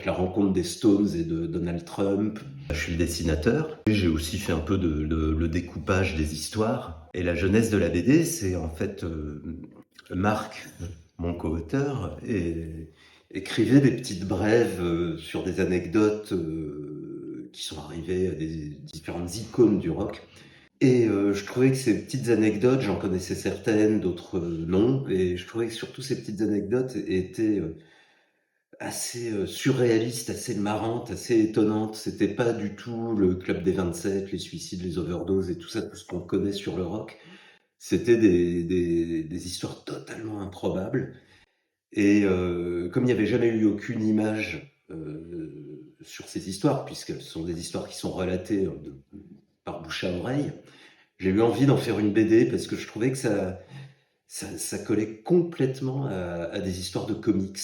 rock, la rencontre des Stones et de Donald Trump. Je suis dessinateur. J'ai aussi fait un peu le découpage des histoires. Et la jeunesse de la BD, c'est en fait Marc, mon co-auteur, écrivait des petites brèves sur des anecdotes qui sont arrivées à des différentes icônes du rock. Et je trouvais que ces petites anecdotes, j'en connaissais certaines, d'autres non. Et je trouvais que surtout ces petites anecdotes étaient assez surréalistes, assez marrantes, assez étonnantes. C'était pas du tout le Club des 27, les suicides, les overdoses et tout ça, tout ce qu'on connaît sur le rock. C'était des histoires totalement improbables. Et comme il n'y avait jamais eu aucune image sur ces histoires, puisqu'elles sont des histoires qui sont relatées par bouche à oreille, j'ai eu envie d'en faire une BD parce que je trouvais que ça collait complètement à des histoires de comics.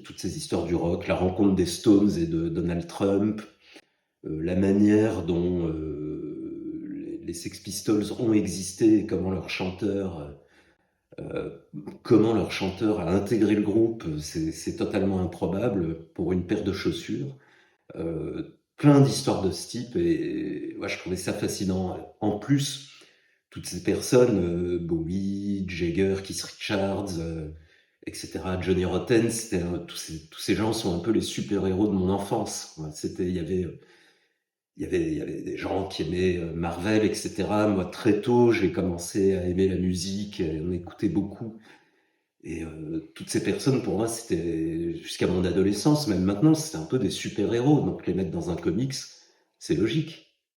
Toutes ces histoires du rock, la rencontre des Stones et de Donald Trump, la manière dont les Sex Pistols ont existé et comment leur chanteur a intégré le groupe, c'est totalement improbable pour une paire de chaussures. Plein d'histoires de ce type et ouais, je trouvais ça fascinant. En plus, toutes ces personnes, Bowie, Jagger, Keith Richards, etc., Johnny Rotten, tous ces gens sont un peu les super-héros de mon enfance. Ouais, il y avait des gens qui aimaient Marvel, etc. Moi, très tôt, j'ai commencé à aimer la musique, et en écouter beaucoup. Et toutes ces personnes, pour moi, c'était, jusqu'à mon adolescence, même maintenant, c'était un peu des super-héros. Donc les mettre dans un comics, c'est logique.